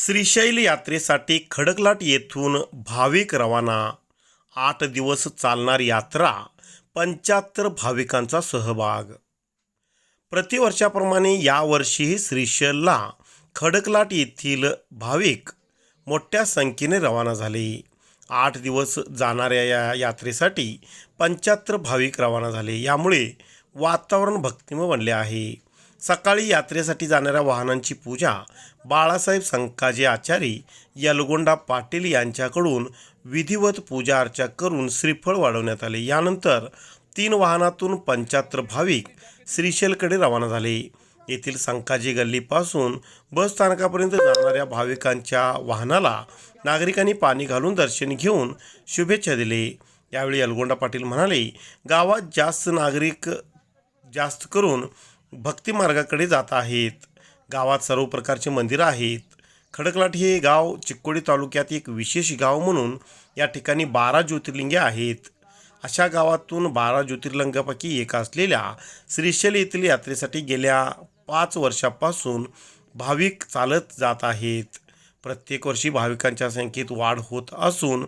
श्रीशैल यात्रेसाठी खडकलाट येथून भाविक रवाना। 8 दिवस चालणार यात्रा, 75 भाविकांचा सहभाग। प्रतिवर्षाप्रमाणे यावर्षीही श्रीशैलला खडकलाट येथील भाविक मोठ्या संख्येने रवाना झाले। 8 दिवस जाणाऱ्या या यात्रेसाठी 75 भाविक रवाना झाले। यामुळे वातावरण भक्तिमय बनले आहे। सकाळी यात्रेसाठी जाणाऱ्या वाहनांची पूजा बाळासाहेब संकाजी आचारी यलगोंडा पाटील यांच्याकडून विधिवत पूजा अर्चा करून श्रीफळ वाढवण्यात आले। यानंतर 3 वाहनातून 75 भाविक श्रीशैलकडे रवाना झाले। येथील संकाजी गल्लीपासून बस स्थानकापर्यंत जाणाऱ्या भाविकांच्या वाहनाला नागरिकांनी पाणी घालून दर्शन घेऊन शुभेच्छा दिले। यावेळी यलगोंडा पाटील म्हणाले, गावात जास्त नागरिक जास्त करून भक्ती मार्गाकडे जात आहेत। गावात सर्व प्रकारचे मंदिर आहेत। खडकलाट हे गाव चिक्कोडी तालुक्यात एक विशेष गाव म्हणून या ठिकाणी 12 ज्योतिर्लिंगे आहेत। अशा गावातून 12 ज्योतिर्लिंगापैकी एक असलेल्या श्रीशैल येथील यात्रेसाठी गेल्या 5 वर्षापासून भाविक चालत जात आहेत। प्रत्येक वर्षी भाविकांच्या संख्येत वाढ होत असून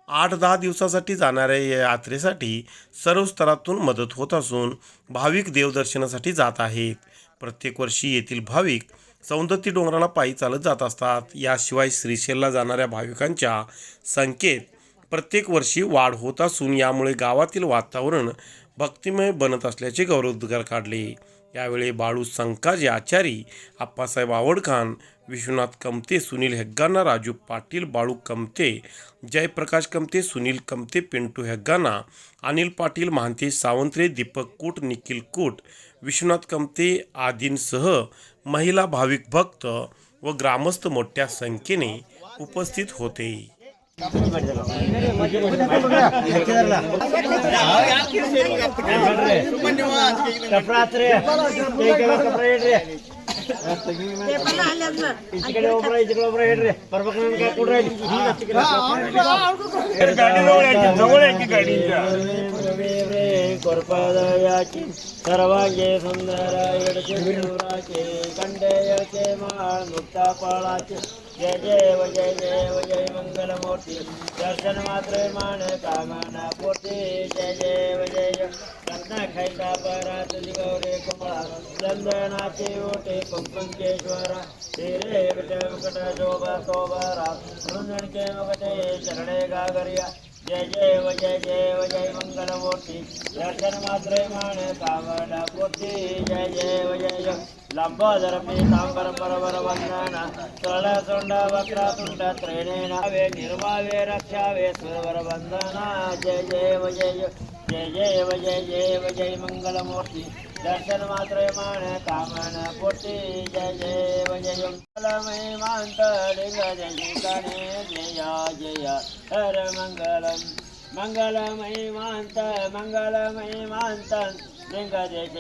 8-10 दिवसासाठी जाणाऱ्या या यात्रेसाठी सर्व स्तरातून मदत होत असून भाविक देवदर्शनासाठी जात आहेत। प्रत्येक वर्षी येथील भाविक सौंदत्ती डोंगराला पायी चालत जात असतात। याशिवाय श्रीशैलला जाणाऱ्या भाविकांच्या संख्येत प्रत्येक वर्षी वाढ होत असून यामुळे गावातील वातावरण भक्तिमय बनत असल्याचे गौरवोद्गार काढले। यावेळी बाळू संकाजी आचारी, आप्पासाहेब आवडखान, विश्वनाथ कमते, सुनील हेग्गाना, राजू पाटील, बाळू कमते, जयप्रकाश कमते, सुनील कमते, पिंटू हेग्गाना, अनिल पाटील, महांतेश सावंतरे, दीपक कूट, निखिल कूट, विश्वनाथ कमते आदींसह महिला भाविक भक्त व ग्रामस्थ मोठ्या संख्येने उपस्थित होते। सर्वांगे सुंदर कंडे माळ मुक्ता फळाचे जय देव जय देव जय मंगलमूर्ती दर्शन मात्र मान कामना पोटी जय देव जय रत्न खैता परात गौरे कुमळा चंदनाचे ओटे कुंकुमेश्वरा तेरे विकट शोभा शोभरा वृंदन के मुकटे चरणे गागरिया जय जय जय जय जय मंगलमूर्ती दर्शन मात्र मान कामना पोटी जय जय जय लंबोदर पीतांबर परवर वंदना सरळ सोंड वक्रतुंड त्रिनेनावे निर्मावे रक्षावे सुरवर वंदना जय जय जय जय जय जय जय जय मंगलमूर्ती दर्शन मात्र मान कामना पोटी जय जय जय मंगलमय मांत लिंग जय जय जय हर मंगलम मंगलमय मांत लिंग जय जय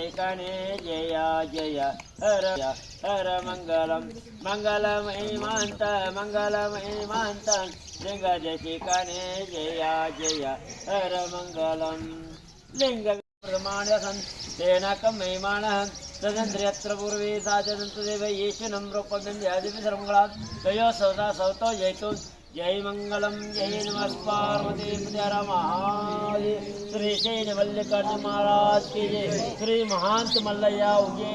जय हर हर मंगलम मंगलमय मांत लिंग जय जय हर मंगलम लिंग प्रमाणहं तेन कमैमानहं तदन्द्रियत्र पूर्वे साजनन्तु देव येशुनं रूपगन्ध्यादिपि सर्वमङ्गलात् तयो सौता सौतो जयतु जय मंगलम जय नमः पार्वती पतिहर महादेव श्री शैल मल्लिकार्जुन महाराज की जय। श्री महंत मल्लैया उगे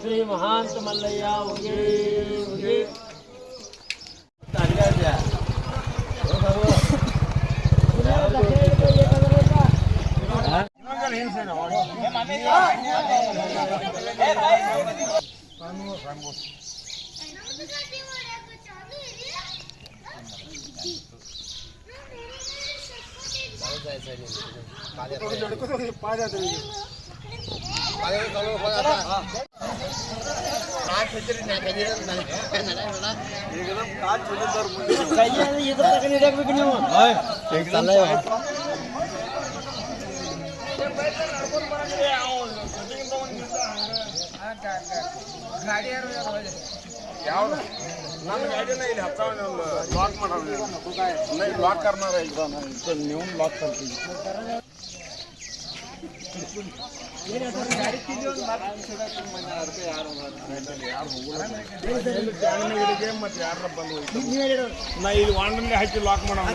श्री महंत मल्लैया उगे ನನ್ನ ಗಾಡಿನ ಇಲ್ಲಿ ಹತ್ತಾವ ಲಾಕ್ ಮಾಡೋದು ಲಾಕ್ करणार आहे नेऊन लॉक करते ಮತ್ತೆ ಯಾರ ಬಂದು ನಾ ಇಲ್ಲಿ ವಾಂಡಲ್ಲಿ ಹಾಕಿ ಲಾಕ್ ಮಾಡೋಣ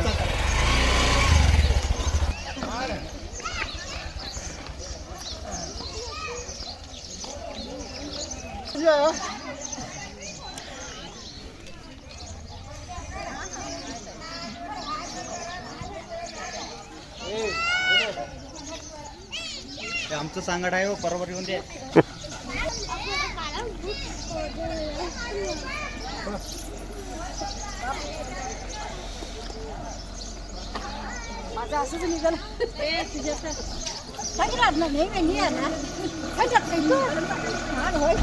आमचं सांगड आहे हो बरोबर येऊन दे माझं असंच निघालं काही लागणार नाही काही येणार काही होय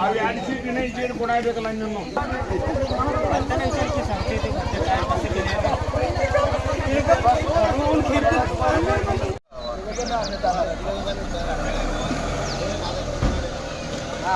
ಅವು ಎರಡು ಸೀಟಿನ ಈಚೆಗೆ ಕೊಡಬೇಕಲ್ಲ ಇನ್ನೊಂದು हा